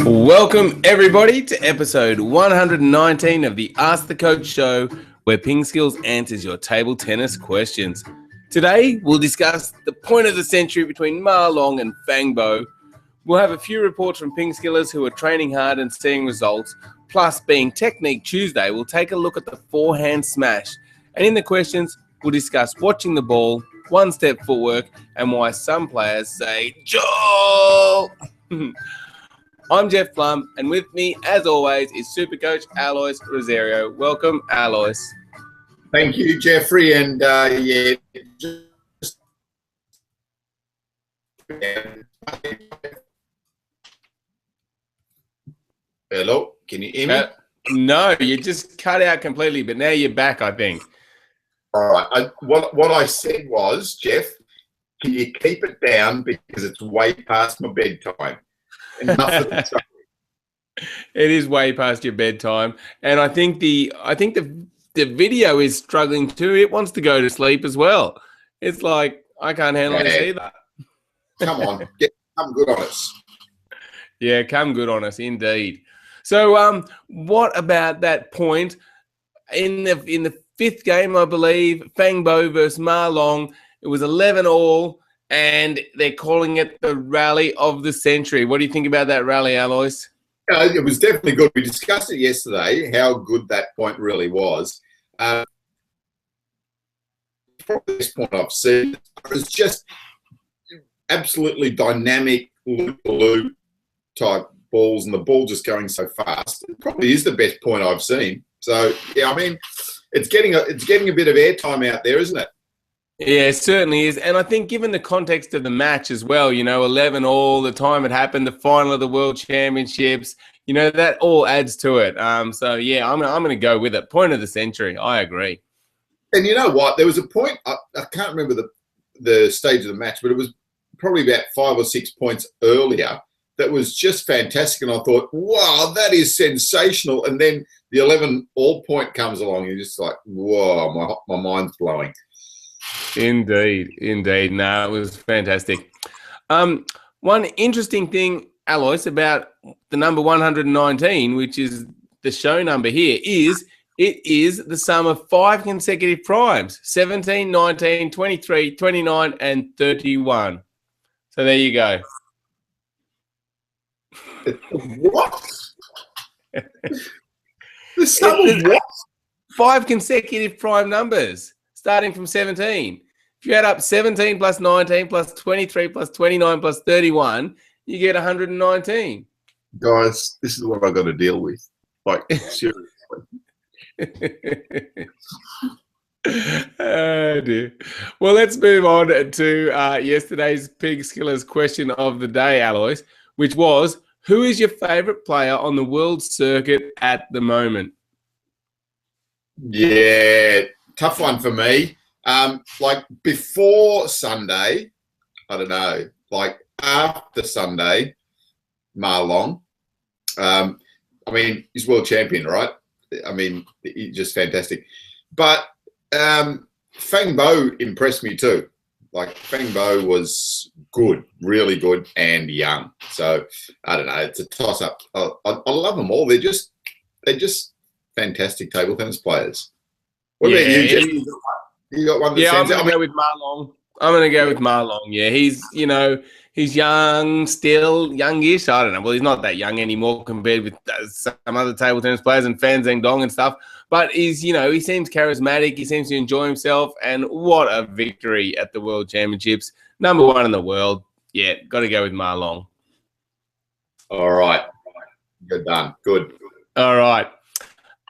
Welcome, everybody, to episode 119 of the Ask the Coach show, where PingSkills answers your table tennis questions. Today, we'll discuss the point of the century between Ma Long and Fang Bo. We'll have a few reports from PingSkillers who are training hard and seeing results. Plus, being Technique Tuesday, we'll take a look at the forehand smash. And in the questions, we'll discuss watching the ball, one-step footwork, and why some players say, Joel! I'm Jeff Plum, and with me, as always, is Supercoach Alois Rosario. Welcome, Alois. Thank you, Jeffrey. And hello, can you hear me? No, you just cut out completely, but now you're back, I think. All right. What I said was, Jeff, can you keep it down because it's way past my bedtime? It is way past your bedtime, and I think the video is struggling too. It wants to go to sleep as well. It's like I can't handle this either. Come on, come good on us. Yeah, come good on us, indeed. So, what about that point in the fifth game? I believe Fang Bo versus Ma Long. It was 11-all. And they're calling it the rally of the century. What do you think about that rally, Alois? It was definitely good. We discussed it yesterday, how good that point really was. Probably this point I've seen, it was just absolutely dynamic loop type balls, and the ball just going so fast. It probably is the best point I've seen. So, yeah, I mean, it's getting a bit of airtime out there, isn't it? Yeah, it certainly is. And I think given the context of the match as well, 11-all, the time it happened, the final of the World Championships, that all adds to it. So, yeah, I'm going to go with it. Point of the century. I agree. And you know what? There was a point, I can't remember the stage of the match, but it was probably about 5 or 6 points earlier that was just fantastic. And I thought, wow, that is sensational. And then the 11-all point comes along. You're just like, whoa, my mind's blowing. Indeed. No, it was fantastic. One interesting thing, Alois, about the number 119, which is the show number here, is it is the sum of 5 consecutive primes, 17, 19, 23, 29, and 31. So there you go. What? The sum of what? 5 consecutive prime numbers. Starting from 17. If you add up 17 plus 19 plus 23 plus 29 plus 31, you get 119. Guys, this is what I got to deal with. Like, seriously. Oh, dear. Well, let's move on to yesterday's PingSkillers question of the day, Alois, which was, who is your favourite player on the world circuit at the moment? Yeah, tough one for me. Like before Sunday, I don't know. Like after Sunday, Ma Long. I mean, he's world champion, right? I mean, he's just fantastic. But Fang Bo impressed me too. Like Fang Bo was good, really good, and young. So I don't know. It's a toss-up. I love them all. They're just fantastic table tennis players. What about you, Jeff? You got one that stands out? I'm going to go with Ma Long. I'm going to go with Ma Long. Yeah, he's young, still youngish. I don't know. Well, he's not that young anymore compared with some other table tennis players and Fan Zhendong and stuff. But he seems charismatic. He seems to enjoy himself. And what a victory at the World Championships. Number 1 in the world. Yeah, got to go with Ma Long. All right. Good done. Good. All right.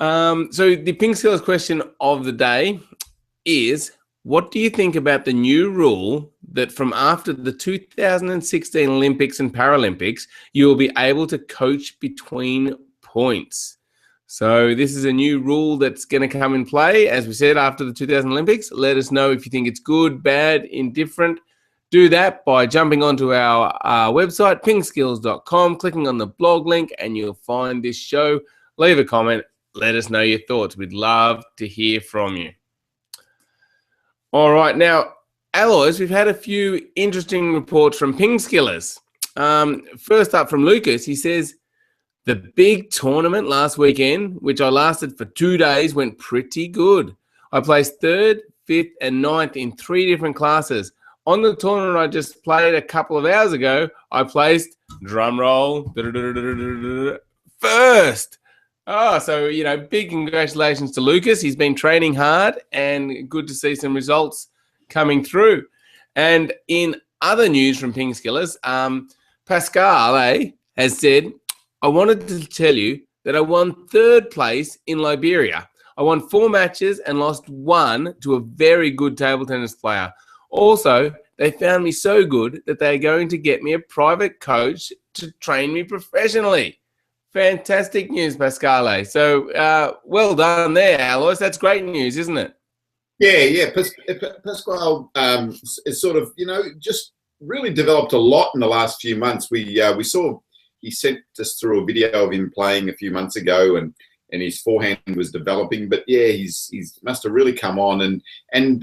So the PingSkills question of the day is, what do you think about the new rule that from after the 2016 Olympics and Paralympics, you will be able to coach between points? So this is a new rule that's going to come in play, as we said, after the 2000 Olympics. Let us know if you think it's good, bad, indifferent. Do that by jumping onto our website, pingskills.com, clicking on the blog link, and you'll find this show. Leave a comment. Let us know your thoughts. We'd love to hear from you. All right. Now, Alois, we've had a few interesting reports from PingSkillers. First up from Lucas, he says, the big tournament last weekend, which I lasted for 2 days, went pretty good. I placed 3rd, 5th, and 9th in 3 different classes. On the tournament I just played a couple of hours ago, I placed, drum roll, first. Oh, so, you know, big congratulations to Lucas. He's been training hard and good to see some results coming through. And in other news from PingSkillers, Pascal has said, I wanted to tell you that I won 3rd place in Liberia. I won 4 matches and lost 1 to a very good table tennis player. Also, they found me so good that they're going to get me a private coach to train me professionally. Fantastic news, Pascale. So, well done there, Alois. That's great news, isn't it? Yeah. Pascal is sort of, just really developed a lot in the last few months. We saw he sent us through a video of him playing a few months ago, and his forehand was developing. But yeah, he's must have really come on, and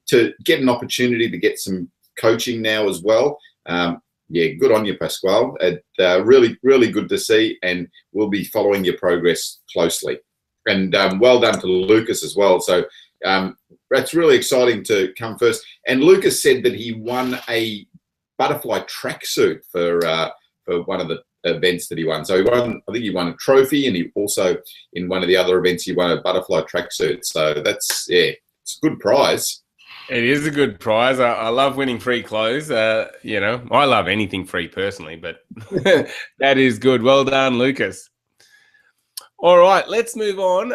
to get an opportunity to get some coaching now as well. Yeah, good on you, Pasquale. Really, really good to see, and we'll be following your progress closely. And well done to Lucas as well. So that's really exciting to come first. And Lucas said that he won a butterfly tracksuit for one of the events that he won. So I think he won a trophy, and he also, in one of the other events, he won a butterfly tracksuit. So that's, it's a good prize. It is a good prize. I love winning free clothes. I love anything free personally, but that is good. Well done, Lucas. All right, let's move on.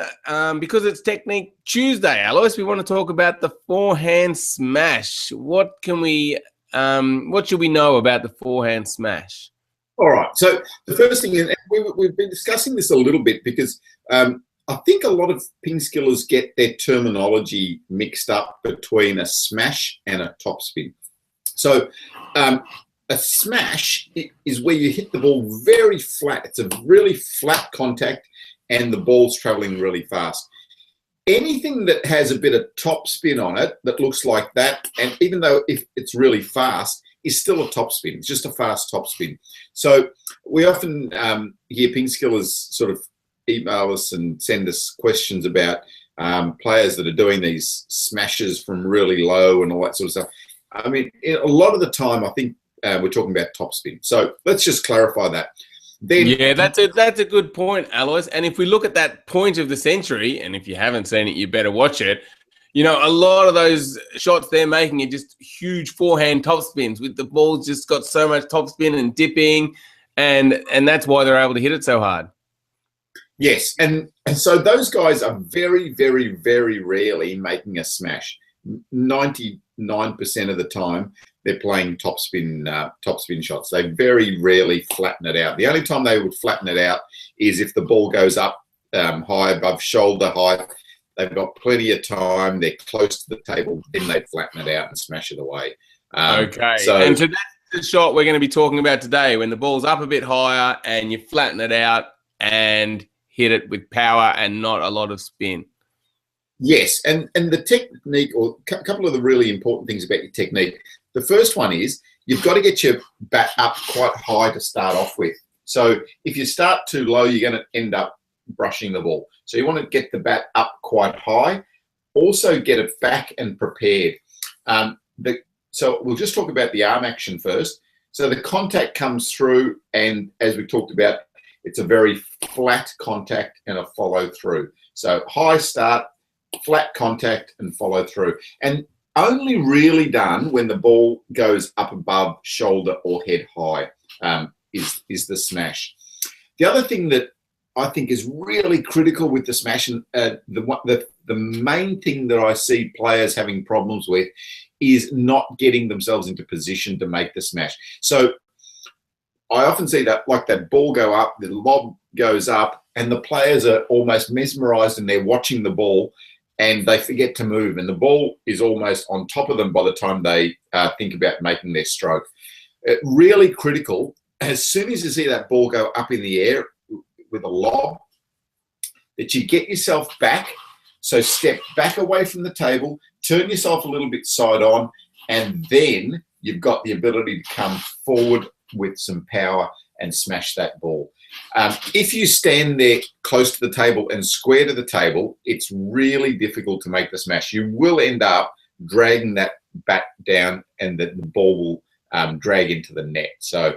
Because it's Technique Tuesday, Alois, we want to talk about the forehand smash. What should we know about the forehand smash? All right. So the first thing, and we've been discussing this a little bit because I think a lot of PingSkillers get their terminology mixed up between a smash and a topspin. So a smash is where you hit the ball very flat. It's a really flat contact, and the ball's traveling really fast. Anything that has a bit of topspin on it that looks like that, and even though if it's really fast, is still a topspin. It's just a fast topspin. So we often hear PingSkillers sort of email us and send us questions about players that are doing these smashes from really low and all that sort of stuff. I mean, a lot of the time, I think we're talking about topspin. So let's just clarify that. Then, yeah, that's a good point, Alois. And if we look at that point of the century, and if you haven't seen it, you better watch it. You know, a lot of those shots they're making are just huge forehand topspins with the ball's just got so much topspin and dipping, and that's why they're able to hit it so hard. Yes, and so those guys are very, very, very rarely making a smash. 99% of the time, they're playing topspin shots. They very rarely flatten it out. The only time they would flatten it out is if the ball goes up high above shoulder height. They've got plenty of time. They're close to the table. Then they flatten it out and smash it away. Okay. So that's the shot we're going to be talking about today, when the ball's up a bit higher and you flatten it out and hit it with power and not a lot of spin. Yes, and the technique, or a couple of the really important things about your technique. The first one is you've got to get your bat up quite high to start off with. So if you start too low, you're going to end up brushing the ball. So you want to get the bat up quite high. Also get it back and prepared. So we'll just talk about the arm action first. So the contact comes through, and as we talked about, it's a very flat contact and a follow through. So high start, flat contact, and follow through. And only really done when the ball goes up above shoulder or head high is the smash. The other thing that I think is really critical with the smash, and the main thing that I see players having problems with is not getting themselves into position to make the smash. So I often see that, like, that ball go up, the lob goes up, and the players are almost mesmerized and they're watching the ball and they forget to move, and the ball is almost on top of them by the time they think about making their stroke. Really critical, as soon as you see that ball go up in the air with a lob, that you get yourself back. So step back away from the table, turn yourself a little bit side on, and then you've got the ability to come forward with some power and smash that ball. If you stand there close to the table and square to the table, it's really difficult to make the smash. You will end up dragging that bat down, and the ball will drag into the net. So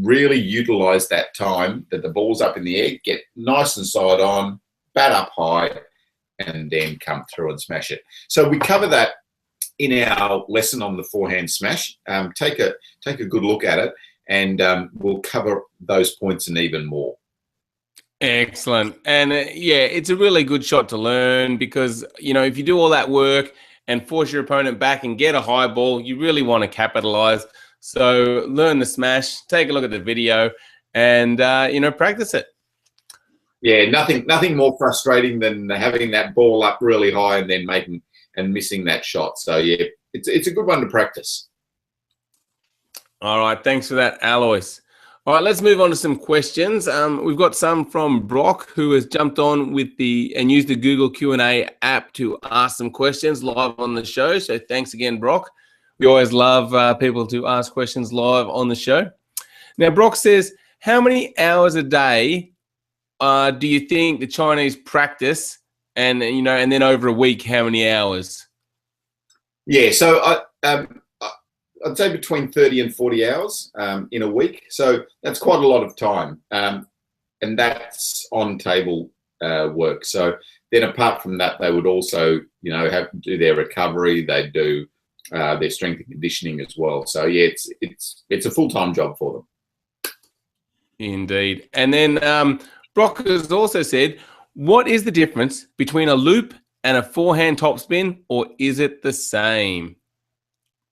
really utilize that time that the ball's up in the air, get nice and side on, bat up high, and then come through and smash it. So we cover that in our lesson on the forehand smash. Take a good look at it, and we'll cover those points and even more. Excellent. And yeah, it's a really good shot to learn, because, you know, if you do all that work and force your opponent back and get a high ball, you really want to capitalize. So learn the smash, take a look at the video, and, you know, practice it. Yeah, nothing more frustrating than having that ball up really high and then making and missing that shot. So yeah, it's a good one to practice. All right, thanks for that, Alois. All right, let's move on to some questions. We've got some from Brock, who has jumped on with and used the Google Q&A app to ask some questions live on the show. So thanks again, Brock. We always love people to ask questions live on the show. Now, Brock says, how many hours a day do you think the Chinese practice, and you know, and then over a week, how many hours? Yeah, so I'd say between 30 and 40 hours in a week. So that's quite a lot of time, and that's on table work. So then, apart from that, they would also, you know, have to do their recovery. They do their strength and conditioning as well. So yeah, it's a full-time job for them. Indeed. And then Brock has also said, what is the difference between a loop and a forehand topspin, or is it the same?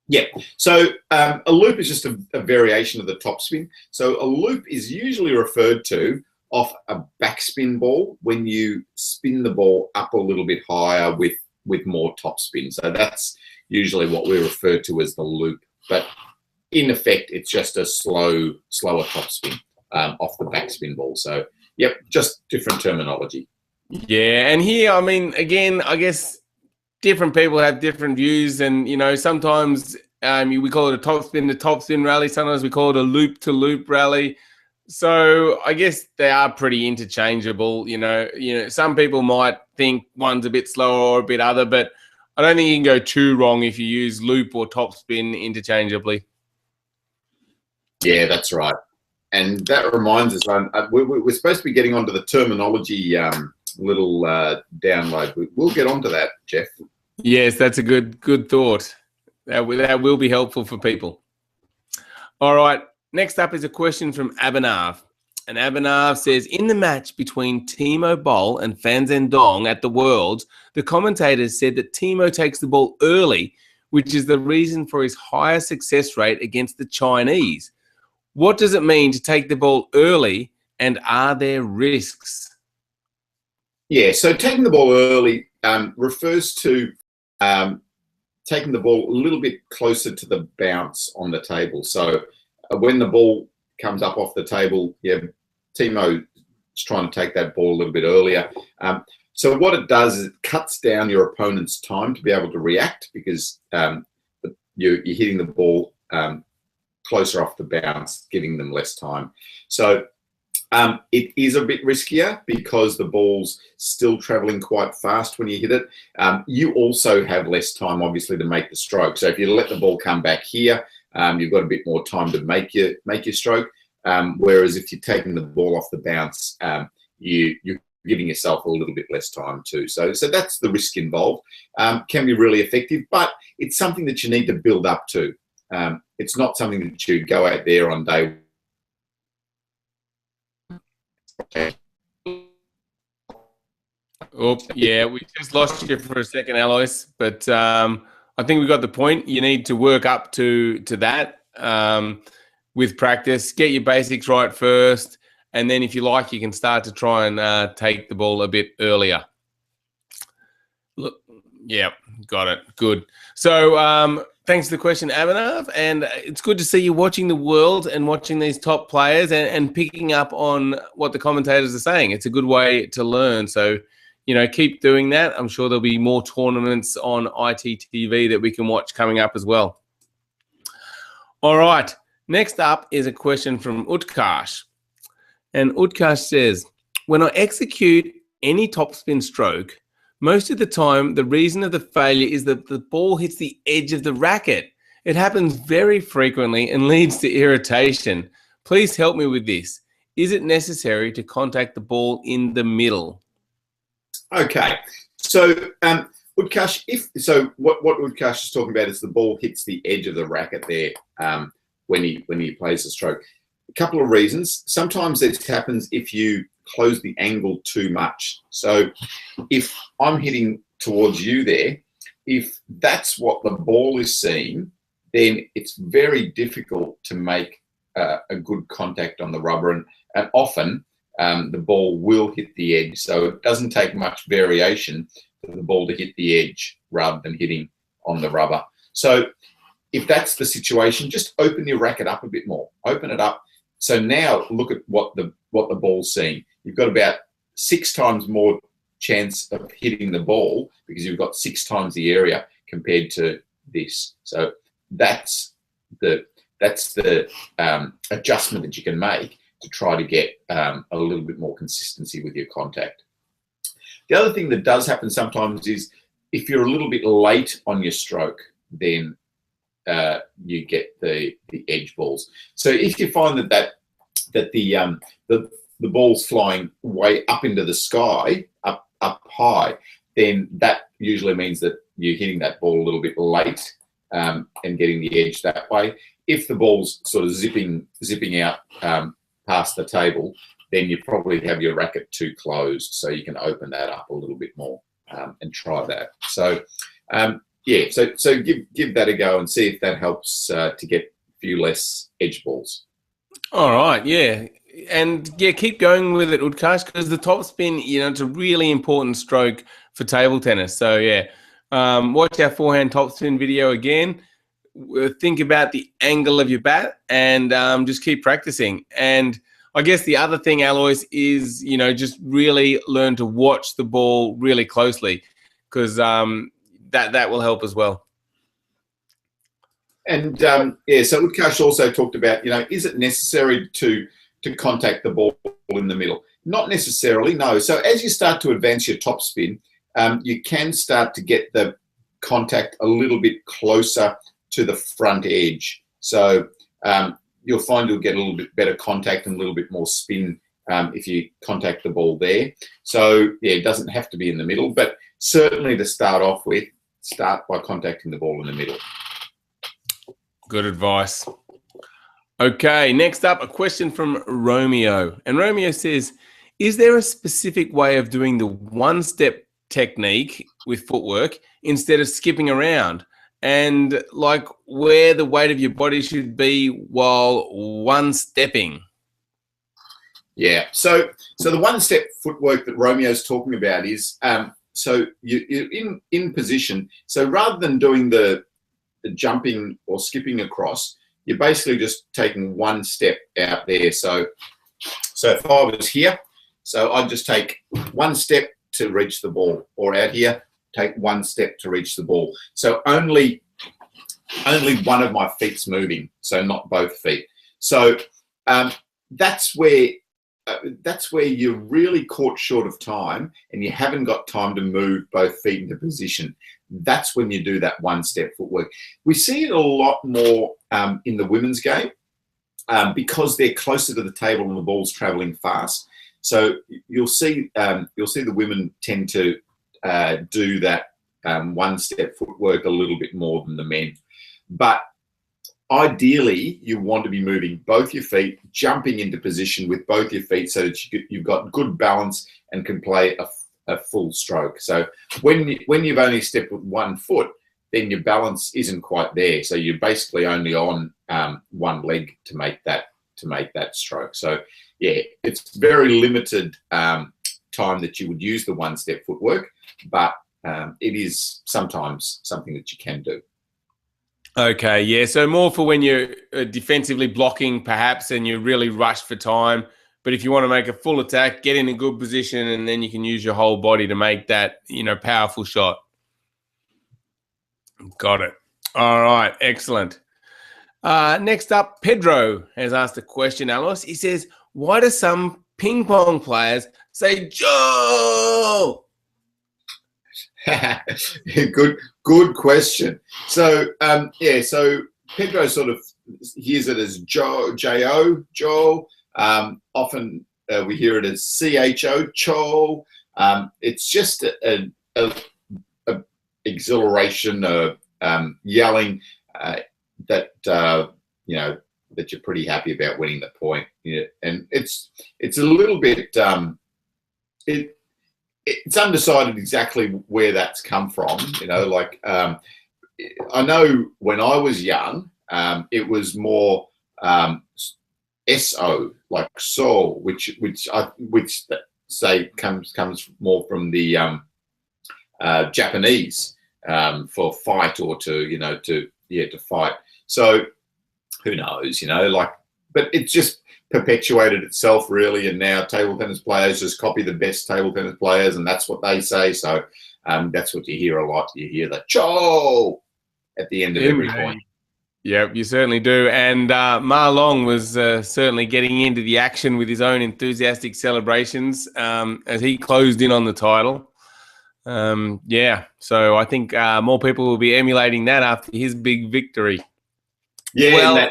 Yeah, so a loop is just a variation of the topspin. So a loop is usually referred to off a backspin ball when you spin the ball up a little bit higher with more topspin. So that's usually what we refer to as the loop. But in effect, it's just a slower topspin off the backspin ball. So yep, just different terminology. Yeah, and here, I mean, again, I guess different people have different views, and you know, sometimes we call it a topspin to topspin rally. Sometimes we call it a loop to loop rally. So I guess they are pretty interchangeable. You know, some people might think one's a bit slower or a bit other, but I don't think you can go too wrong if you use loop or topspin interchangeably. Yeah, that's right. And that reminds us, we're supposed to be getting onto the terminology little download. We'll get onto that, Jeff. Yes, that's a good thought. That will be helpful for people. All right, next up is a question from Abhinav. And Abhinav says, in the match between Timo Boll and Fan Zhendong at the Worlds, the commentators said that Timo takes the ball early, which is the reason for his higher success rate against the Chinese. What does it mean to take the ball early, and are there risks? Yeah, so taking the ball early refers to taking the ball a little bit closer to the bounce on the table. So when the ball comes up off the table, yeah, Timo is trying to take that ball a little bit earlier. So what it does is it cuts down your opponent's time to be able to react, because you're hitting the ball closer off the bounce, giving them less time. So it is a bit riskier because the ball's still traveling quite fast when you hit it. You also have less time, obviously, to make the stroke. So if you let the ball come back here, you've got a bit more time to make your stroke. Whereas if you're taking the ball off the bounce, you're giving yourself a little bit less time too. So that's the risk involved. Can be really effective, but it's something that you need to build up to. It's not something that you go out there on day one. Oh, yeah, we just lost you for a second, Alois, but I think we got the point. You need to work up to that with practice. Get your basics right first, and then if you like, you can start to try and take the ball a bit earlier. Look, yeah, got it. Good. So thanks for the question, Abhinav, and it's good to see you watching the world and watching these top players and picking up on what the commentators are saying. It's a good way to learn. So, you know, keep doing that. I'm sure there'll be more tournaments on ITTV that we can watch coming up as well. All right. Next up is a question from Utkarsh. And Utkarsh says, when I execute any topspin stroke, most of the time, the reason of the failure is that the ball hits the edge of the racket. It happens very frequently and leads to irritation. Please help me with this. Is it necessary to contact the ball in the middle? Okay. So, Utkarsh, what Utkarsh is talking about is the ball hits the edge of the racket there when he plays the stroke. A couple of reasons. Sometimes this happens if you close the angle too much. So if I'm hitting towards you there, if that's what the ball is seeing, then it's very difficult to make a good contact on the rubber. And often the ball will hit the edge. So it doesn't take much variation for the ball to hit the edge rather than hitting on the rubber. So if that's the situation, just open your racket up a bit more. Open it up. So now look at what the ball's seeing. You've got about 6 times more chance of hitting the ball because you've got 6 times the area compared to this. So that's the adjustment that you can make to try to get a little bit more consistency with your contact. The other thing that does happen sometimes is if you're a little bit late on your stroke, then you get the edge balls. So if you find that the ball's flying way up into the sky, up high, then that usually means that you're hitting that ball a little bit late and getting the edge that way. If the ball's sort of zipping out past the table, then you probably have your racket too closed, so you can open that up a little bit more and try that. So yeah, so give that a go and see if that helps to get a few less edge balls. All right, yeah. And yeah, keep going with it, Utkarsh, because the topspin, it's a really important stroke for table tennis. So yeah, watch our forehand topspin video again. Think about the angle of your bat and just keep practicing. And I guess the other thing, Alois, is, just really learn to watch the ball really closely because that will help as well. And yeah, so Utkarsh also talked about, is it necessary to contact the ball in the middle? Not necessarily, no. So as you start to advance your topspin, you can start to get the contact a little bit closer to the front edge. So you'll find you'll get a little bit better contact and a little bit more spin if you contact the ball there. So yeah, it doesn't have to be in the middle, but certainly to start off with, start by contacting the ball in the middle. Good advice. Okay, next up, a question from Romeo. And Romeo says, is there a specific way of doing the one-step technique with footwork instead of skipping around? And like where the weight of your body should be while one-stepping? Yeah, so the one-step footwork that Romeo's talking about is, so you're in position. So rather than doing the jumping or skipping across, you're basically just taking one step out there. So if I was here, so I'd just take one step to reach the ball, or out here, take one step to reach the ball. So only one of my feet's moving, so not both feet. So that's where you're really caught short of time and you haven't got time to move both feet into position. That's when you do that one-step footwork. We see it a lot more in the women's game because they're closer to the table and the ball's traveling fast. So you'll see the women tend to do that one-step footwork a little bit more than the men. But ideally, you want to be moving both your feet, jumping into position with both your feet so that you've got good balance and can play a full stroke. So when you've only stepped with one foot, then your balance isn't quite there. So you're basically only on one leg to make that stroke. So yeah, it's very limited time that you would use the one-step footwork, but it is sometimes something that you can do. Okay, yeah. So more for when you're defensively blocking, perhaps, and you're really rushed for time. But if you want to make a full attack, get in a good position, and then you can use your whole body to make that, powerful shot. Got it. All right, excellent. Next up, Pedro has asked a question, Alois. He says, why do some ping pong players say Joe? Good question. So so Pedro sort of hears it as J-O, Joel. Often we hear it as C-H-O, Chol. It's just a exhilaration of yelling that that you're pretty happy about winning the point. And it's a little bit it's undecided exactly where that's come from. I know when I was young, it was more S-O, like soul, which say comes more from the Japanese for fight or to fight. So who knows, but it's just perpetuated itself really, and now table tennis players just copy the best table tennis players, and that's what they say. So that's what you hear a lot. You hear the "Cho" at the end of every point. Yep, you certainly do. And Ma Long was certainly getting into the action with his own enthusiastic celebrations as he closed in on the title. So I think more people will be emulating that after his big victory. Yeah, well,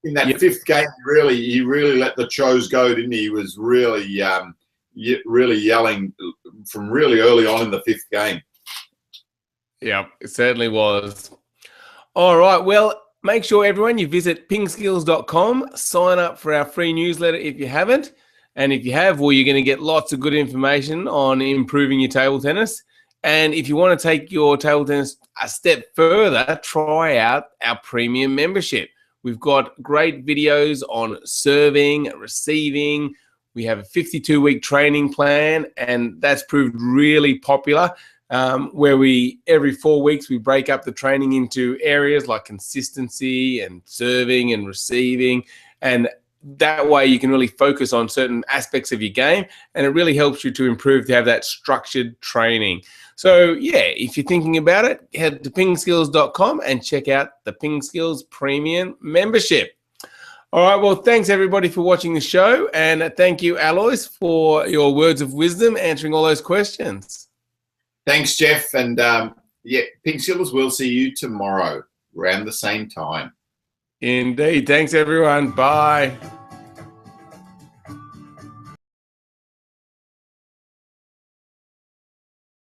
in that fifth game, he really let the Chos go, didn't he? He was really yelling from really early on in the fifth game. Yeah, it certainly was. All right, well, make sure everyone you visit pingskills.com, sign up for our free newsletter if you haven't, and if you have, well, you're going to get lots of good information on improving your table tennis. And if you want to take your table tennis a step further, try out our premium membership. We've got great videos on serving, receiving. We have a 52-week training plan, and that's proved really popular, where every 4 weeks we break up the training into areas like consistency and serving and receiving, and that way you can really focus on certain aspects of your game, and it really helps you to improve to have that structured training. So yeah, if you're thinking about it, head to pingskills.com and check out the PingSkills Premium membership. All right, well, thanks everybody for watching the show, and thank you, Alois, for your words of wisdom answering all those questions. Thanks, Jeff, and PingSkills, we'll see you tomorrow around the same time. Indeed. Thanks, everyone. Bye.